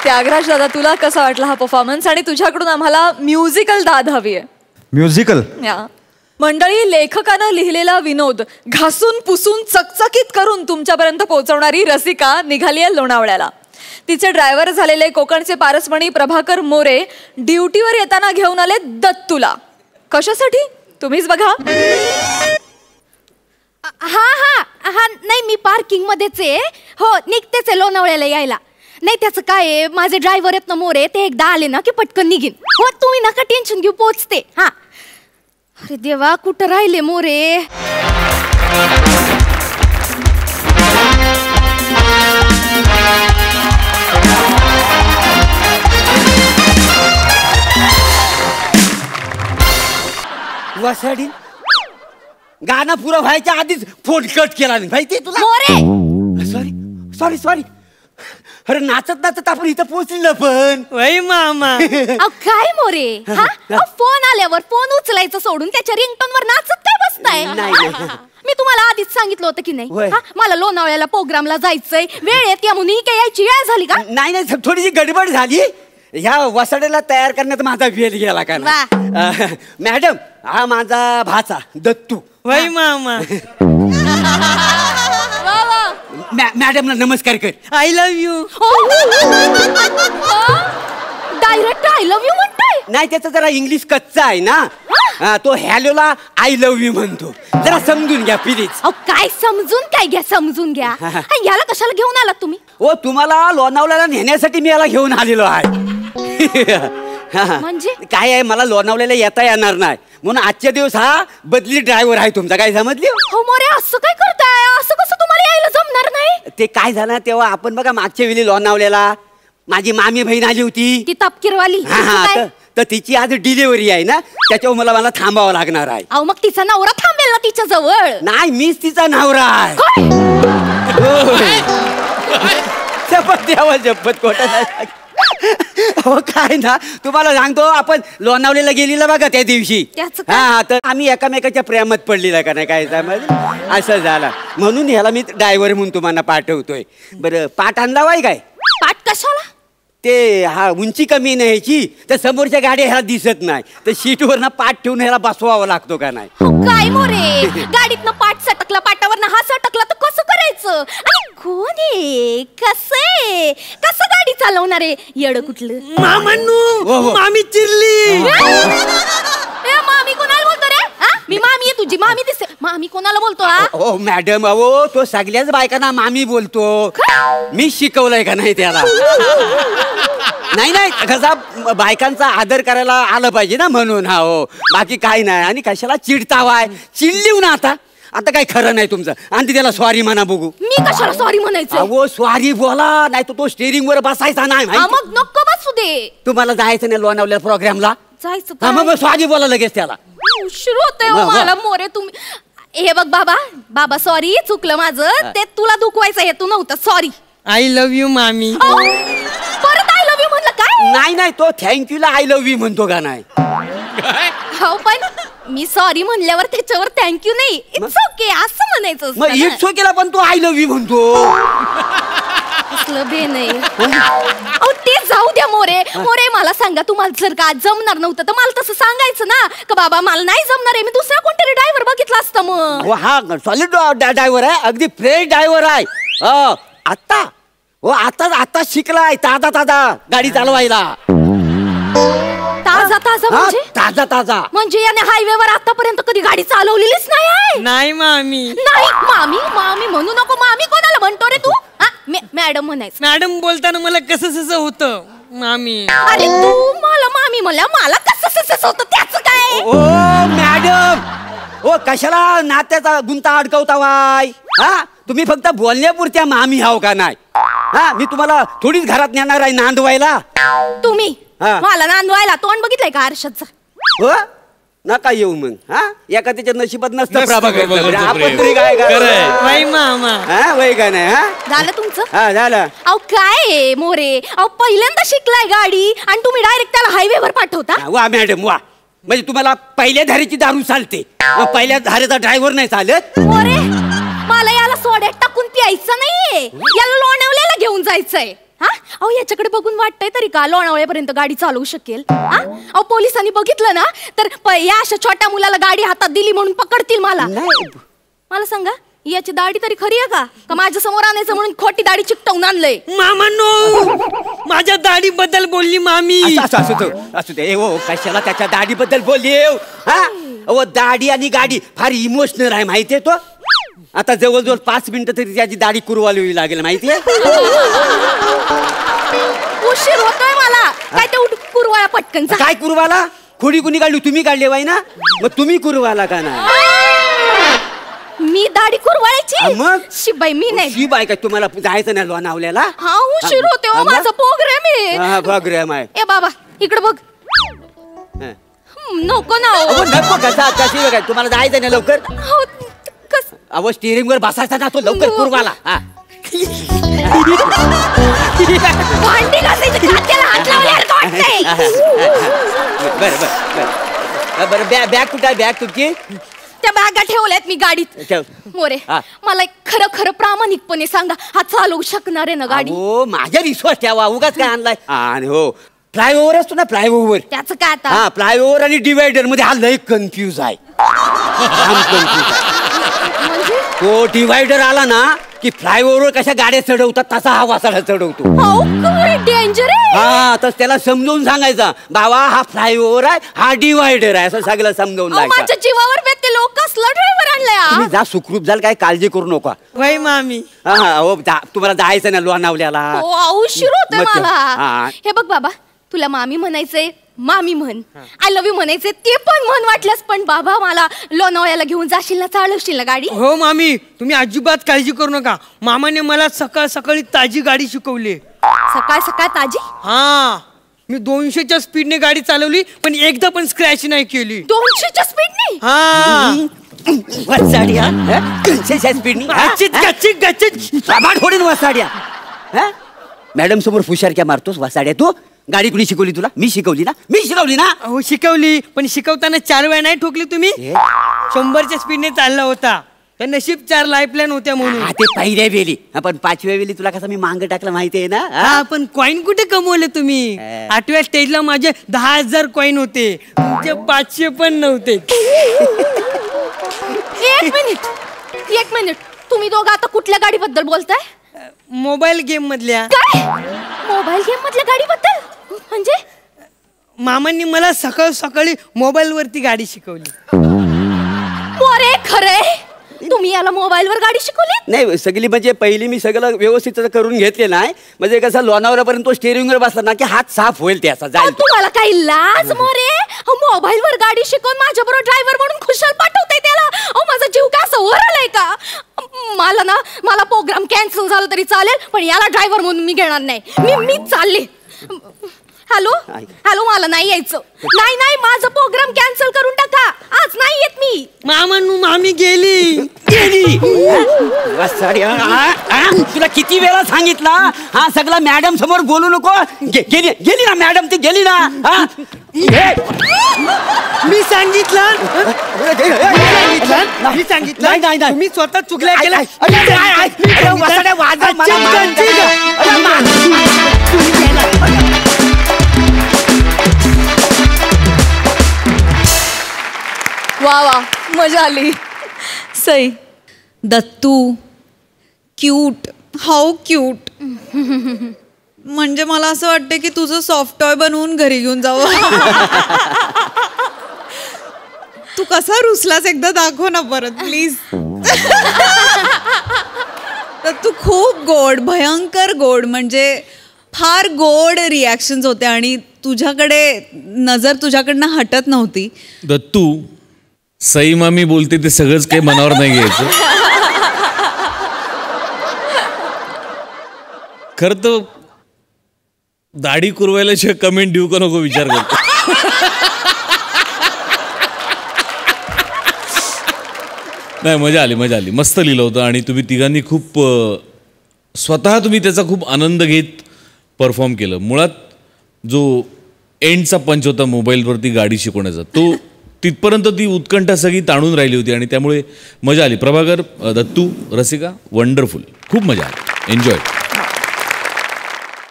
त्यागराज दादा, तुला कसा वाटला हा परफॉर्मन्स? आणि तुझ्याकडून आम्हाला म्युझिकल दाद हवी आहे. म्युझिकल मंडळी, लेखकानं लिहिलेला विनोद घासून पुसून चकचकीत करून तुमच्यापर्यंत पोहोचवणारी रसिका निघाली आहे लोणावळ्याला. तिचे ड्रायव्हर झालेले कोकणचे पारसमणी प्रभाकर मोरे ड्युटीवर येताना घेऊन आले दत्तूला. कशासाठी तुम्हीच बघा. हा हा हा. नाही मी पार्किंग मध्येच आहे. हो निघतेच आहे लोणावळ्याला यायला. नाही त्याचं काय आहे, माझे ड्रायव्हर आहेत ना मोरे, ते एकदा आले ना की पटकन निघीन. हो तुम्ही नका टेन्शन घेऊ, पोचते. हा. अरे देवा कुठं राहिले मोरे. वासाडी गाणं पुरं व्हायच्या आधीच फोन कट केला नाही माहिती तुला. Sorry sorry sorry. अरे नाचत नाचत आपण इथं पोहोचलो पण. वय मामा. काय मोरे हा फोन आल्यावर फोन उचलायचं सोडून त्याच्या रिंगटोन वर नाचत काय बसताय. मी तुम्हाला आधीच सांगितलं होतं की नाही मला लोणावळ्याला प्रोग्रामला जायचंय वेळ येते म्हणून काय यायची वेळ झाली का. नाही नाही थोडीशी गडबड झाली. ह्या वसाड्याला तयार करण्यात माझा वेळ गेला का. मॅडम हा माझा भाचा दत्तू. वय मामा. मॅडमला नमस्कार कर. I love you. Direct I love you म्हणतोय. नाही त्याचा जरा इंग्लिश कच्चा आहे ना. तो हॅलोला आय लव्ह यू म्हणतो. जरा समजून घ्या प्लीज. काय समजून काय घ्या समजून घ्या. याला कशाला घेऊन आलात तुम्ही. ओ तुम्हाला लोणावळ्याला नेण्यासाठी मी याला घेऊन आलेलो आहे. म्हणजे काय आहे मला लोणावळ्याला येता येणार नाही म्हणून आजच्या दिवस हा बदली ड्रायव्हर आहे तुमचा. काय समजली. हो मोरे असं काय करताय. असं कसं तुम्हाला यायला जमणार नाही. ते काय झालं तेव्हा आपण बघा मागच्या वेळी लोणावळ्याला माझी मामी बहीण आली होती ती तपकीरवाली. तर तिची आज डिलिव्हरी आहे ना त्याच्यावर मला थांबावं लागणार आहे. अहो मग तिचा नवरा थांबेल ना तिच्या जवळ. नाही मीच तिचा नवरा आहे. शपथ द्यावा शपथ खोटा. हो काय ना तुम्हाला सांगतो आपण लोणावळ्याला गेलेला बघा त्या दिवशी. हा तर आम्ही एकामेकाच्या प्रेमात पडलेला का नाही काय असं झालं म्हणून ह्याला मी ड्रायव्हर म्हणून तुम्हाला पाठवतोय. बरं पाठ आणला वाय काय. पाठ कशाला. ते हा उंची कमी नाही ह्याची तर समोरच्या गाड्या ह्याला दिसत नाही तर सीटवर ना पाठ ठेवून ह्याला बसवावा लागतो का नाही. काय मोरे गाडीतनं पाठ सटकला पाटावर हा सटकला तर कसं करायचं. आणि कोण आहे कसं कसं गाडी चालवणार आहे येड कुठलं. मामांनू मामी चिरली. मामी कोणाला बोलतो रे. मी मामी आहे तुझी मामी दिसते. मामी कोणाला बोलतो हा. हो मॅडम अहो तो सगळ्याच बायकांना मामी बोलतो. मी शिकवलंय का नाही त्याला. नाही नाही कसा बायकांचा आदर करायला आलं पाहिजे ना म्हणून. हा हो बाकी काय नाही. आणि कशाला चिडतावाय चिडलीव ना आता. आता काय खरं नाही तुमचं. आणि त्याला सॉरी म्हणा बघू. मी कशाला सॉरी म्हणायचं. अहो सॉरी बोला नाही तो स्टेरिंग वर बसायचा नाही. मग नको बसू दे. तुम्हाला जायचं नाही लोणावळ्या प्रोग्रामला. जायचं मग सॉरी बोला लगेच त्याला. उशीर होतोय मला मोरे तुम्ही. हे बघ बाबा बाबा सॉरी चुकलं माझं. ते तुला दुखवायचं हेतू नव्हतं सॉरी. आय लव्ह यू मामी. परत आय लव्ह यू म्हणलं काय. नाही नाही तो थँक्यूला आय लव्ह यू म्हणतो का नाही. हो पण मी सॉरी म्हणल्यावर त्याच्यावर थँक्यू नाही इट्स ओके असं म्हणायचं. मग इट्स ओकेला पण तो आय लव्ह यू म्हणतो. असलं बे नाही. अहो ते जाऊ द्या मोरे. मोरे मला सांगा तुम्हाला जर का जमणार नव्हतं तर मला तसं सांगायचं ना का बाबा मला नाही जमणार आहे. मी दुसरा कोणतरी ड्रायव्हर बघितला असता मग. हा सॉलिड ड्रायव्हर आहे अगदी फ्रेश ड्रायव्हर आहे. आता हो आता शिकलाय ताजा ताजा गाडी चालवायला. ताजा ताजा म्हणजे ताजा ताजा म्हणजे याने हायवेवर आतापर्यंत कधी गाडी चालवलेलीच नाही. नाही मामी. नाही मामी मामी म्हणू नको. मामी कोणाला म्हणतो रे तू. मॅडम म्हणायचं. मॅडम बोलताना मला कसं होतं मामी. अरे तू मला मामी म्हणल्या मला कसं होतं त्याचं काय. ओ मॅडम ओ कशाला नात्याचा गुंता अडकवता वाय. हा तुम्ही फक्त बोलण्यापुरत्या मामी हाव का नाही. हा मी तुम्हाला थोडीच घरात नेणार आहे नांदवायला. तुम्ही मला नांदवायला तोंड बघितलंय का आरशाचं. हो नका येऊ मग. हा एका त्याच्या नशिबात नसतं प्रभाकर. आपण तरी काय वय मामा. हा वय का नाही. हा झालं तुमचं. हा झालं. अहो काय मोरे अहो पहिल्यांदा शिकलाय गाडी आणि तुम्ही डायरेक्ट त्याला हायवेवर पाठवता. वा मॅडम वा. म्हणजे तुम्हाला पहिल्या धारेची दारू चालते पहिल्या धारेचा ड्रायव्हर नाही चालत. मोरे मला याला सोड्यात टाकून प्यायचं नाहीये. याला लोणावळ्याला घेऊन जायचंय. हा अहो याच्याकडे बघून वाटतंय तरी का लोणावळ्यापर्यंत गाडी चालवू शकेल. हा अहो पोलिसांनी बघितलं ना तर या अशा छोट्या मुलाला गाडी हातात दिली म्हणून पकडतील मला. मला सांगा याची दाढी तरी खरी आहे का माझ्या समोर आणायचं म्हणून खोटी दाढी चिकटवून आणलंय. मामांनो माझ्या दाढी बद्दल बोलली मामी. असू दे हो कशाला त्याच्या दाढी बद्दल बोलली. हा दाढी आणि गाडी फार इमोशनल आहे माहितीये तो. आता जवळजवळ 5 मिनिटं तरी त्याची दाढी कुरवावी लागेल माहितीये. उशीर होतोय मला. काय ते कुरवाला पटकन. काय कुरवाला खोडी कुणी काढली तुम्ही काढली वाय ना. मग तुम्ही कुरवाला का नाही. मी दाढी कुरवायची मग शिबाई मी नाही शी बाय का तुम्हाला जायचं नाही लोणावल्याला हा उशीर होते हो माझा प्रोग्राम आहे प्रोग्राम आहे ए बाबा इकडे बघ नको ना नको कशी बघाय तुम्हाला जायचं नाही लवकर अहो स्टिअरिंग वर बसायचा ना तो लवकर कुरवाला भांडी घासायची काट्याला हात लावल्यासारखं वाटतंय. बरं बॅग कुठे आहे बॅग तुमची त्या बॅगा ठेवल्यात मी गाडीत मोरे मला एक खरं खरं प्रामाणिकपणे सांगा हा चालवू शकणार आहे ना गाडी हो माझ्या विश्वास ठेवा उगाच काय आणलाय आणि हो फ्लायओव्हर असतो ना फ्लायओव्हर त्याचं काय आता हा फ्लायओव्हर आणि डिवायडर मध्ये हा लय कन्फ्यूज आहे तो डिवायडर आला ना की फ्लायओव्हर कशा गाड्या चढवतात तसा हा वासाडा चढवतो डेंजर आहे हा तर त्याला समजावून सांगायचा बाबा हा फ्लायओव्हर आहे हा डिवायडर आहे असं सगळं समजावून माझ्या जीवावर बेते लोक कसला ड्रायव्हर आणलाय जा सुखरूप झालं काय काळजी करू नका वय मामी हा हो तुम्हाला जायचं ना लोणावल्याला उशीर होतोय मला हे बघ बाबा तुला मामी म्हणायचंय मामी म्हण आय लव्ह यू म्हणायचे ते पण म्हण वाटलंस पण बाबा मला लोणावळ्याला घेऊन जाशील ना चालवशील ना गाडी हो मामी तुम्ही अजिबात काळजी करू नका मामाने मला सकाळ सकाळी ताजी गाडी शिकवली सकाळ सकाळ ताजी हा मी 200च्या स्पीडने गाडी चालवली पण एकदा पण स्क्रॅच नाही केली 200च्या स्पीडने हा मॅडम समोर फुशारक्या मारतोस वासाड्या तू गाडी कुणी शिकवली तुला मी शिकवली ना हो शिकवली पण शिकवताना 4 वेळा नाही ठोकली तुम्ही 100च्या स्पीडने चालला होता त्या नशीब 4 लाईफलाईन होत्या म्हणून ते पहिल्या वेळी आपण 5व्या वेळी तुला कसं मी मांग टाकलं माहिती आहे ना हा पण कॉईन कुठे कमवले तुम्ही 8व्या स्टेजला माझे 10,000 कॉईन होते तुमचे 500 पण नव्हते एक मिनिट तुम्ही दोघं आता कुठल्या गाडीबद्दल बोलताय मोबाईल गेम मधल्या काय मोबाईल गेम मधल्या गाडीबद्दल म्हणजे मामांनी मला सकाळ सकाळी मोबाईल वरती गाडी शिकवली अरे खरे तुम्ही याला मोबाईल वर गाडी शिकवली नाही सगळी म्हणजे पहिली मी सगळं व्यवस्थित करून घेतले नाही म्हणजे कसं लोणावळ्यापर्यंत तो स्टेअरिंग वर बसला ना की हात साफ होईल त्याचा जाईल तुम्हाला काही लाज मोरे मोबाईल वर गाडी शिकवून माझ्या बरोबर ड्रायव्हर म्हणून खुशाल पाठवताय त्याला माझा जीव का असं वरलाय का मला प्रोग्राम कॅन्सल झाला तरी चालेल पण याला ड्रायव्हर म्हणून मी घेणार नाही मी चालले हॅलो मला नाही यायचं नाही माझा प्रोग्राम कॅन्सल करून टाका आज नाही येत मी मामी गेली तुला किती वेळा सांगितला हा सगळा मॅडम समोर बोलू नको गेली ना मॅडम ती गेली ना मी सांगितलं नाही मी स्वतः चुकल्या केल्या वा वा मजा आली Sai Dattu cute how cute म्हणजे मला असं वाटतं की तुझं सॉफ्ट टॉय बनवून घरी घेऊन जावं तू कसा रुसलास एकदा दाखव ना परत प्लीज तर तू खूप गोड भयंकर गोड म्हणजे फार गोड रिॲक्शन्स होते आणि तुझ्याकडे नजर तुझ्याकडनं हटत नव्हती दत्तू सई मामी बोलते ते सगळंच काही मनावर नाही घ्यायचं खरं तर दाढी कुरवायला कमेंट देऊ का नको विचार करतो नाही मजा आली मस्त लिहिलं होतं आणि तुम्ही तिघांनी खूप स्वतः तुम्ही त्याचा खूप आनंद घेत परफॉर्म केलं मुळात जो एंडचा पंच होता मोबाईलवरती गाडी शिकवण्याचा तो तिथपर्यंत ती उत्कंठा सगळी ताणून राहिली होती आणि त्यामुळे मजा आली प्रभाकर दत्तू रसिका वंडरफुल खूप मजा आली एन्जॉय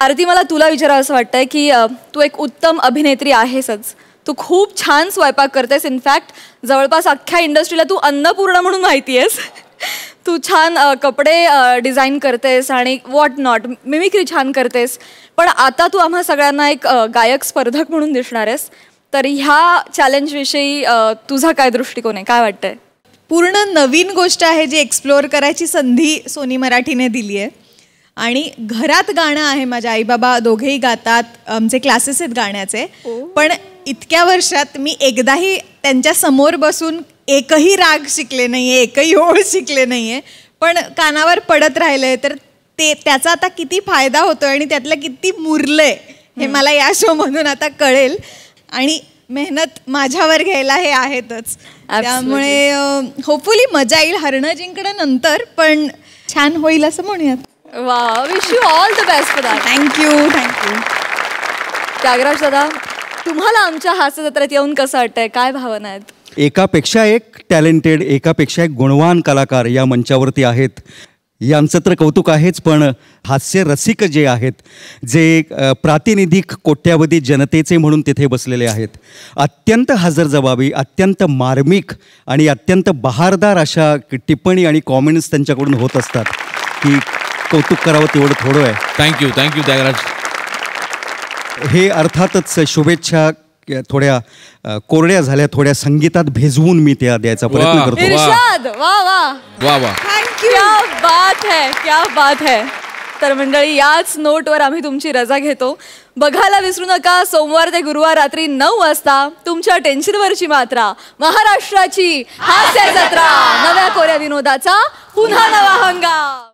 आरती मला तुला विचारावं असं वाटतंय की तू एक उत्तम अभिनेत्री आहेसच तू खूप छान स्वयंपाक करतेस इनफॅक्ट जवळपास अख्ख्या इंडस्ट्रीला तू अन्नपूर्णा म्हणून माहिती आहेस तू छान कपडे डिझाईन करतेस आणि व्हॉट नॉट मिमिक्री छान करतेस पण आता तू आम्हा सगळ्यांना एक गायक स्पर्धक म्हणून दिसणार आहेस तर ह्या चॅलेंजविषयी तुझा काय दृष्टिकोन आहे काय वाटतंय पूर्ण नवीन गोष्ट आहे जी एक्सप्लोअर करायची संधी सोनी मराठीने दिली आहे आणि घरात गाणं आहे माझे आई बाबा दोघेही गातात आमचे क्लासेस आहेत गाण्याचे पण इतक्या वर्षात मी एकदाही त्यांच्या समोर बसून एकही राग शिकले नाहीये, एकही ओळ शिकले नाहीये, पण कानावर पडत राहिलंय तर त्याचा आता किती फायदा होतोय आणि त्यातलं किती मुरलंय हे मला या शो मधून आता कळेल. आणि मेहनत माझ्यावर घ्यायला हे आहेतच, त्यामुळे होपफुली मजा येईल हरणं जिंकणं नंतर, पण छान होईल असं म्हणूयात. वा, wish you all the best for that. Thank you. Tyagaraj दादा, तुम्हाला आमच्या हास्य जत्रेत येऊन कसं वाटतंय, काय भावना आहेत? एकापेक्षा एक टॅलेंटेड, एकापेक्षा एक गुणवान कलाकार या मंचावरती आहेत. यांचं तर कौतुक आहेच, पण हास्य रसिक जे आहेत, जे प्रातिनिधिक कोट्यावधी जनतेचे म्हणून तिथे बसलेले आहेत, अत्यंत हजरजबाबी, अत्यंत मार्मिक आणि अत्यंत बहारदार अशा टिप्पणी आणि कॉमेंट्स त्यांच्याकडून होत असतात की कौतुक करावं तेवढं थोडं आहे. थँक्यू त्यागराज. हे अर्थातच शुभेच्छा थोड्या कोरड्या झाल्या, थोड्या संगीतात भेजवून मी त्या द्यायचा प्रयत्न करतो. इर्शाद, वा वा वा वा, क्या बात है. तर मंडळी, याच नोटवर आम्ही तुमची रजा घेतो. बघायला विसरू नका सोमवार ते गुरुवार रात्री 9 वाजता तुमच्या टेन्शनवरची मात्रा, महाराष्ट्राची हास्य जत्रा, नव्या कोऱ्या विनोदाचा पुन्हा नवा हंगाम.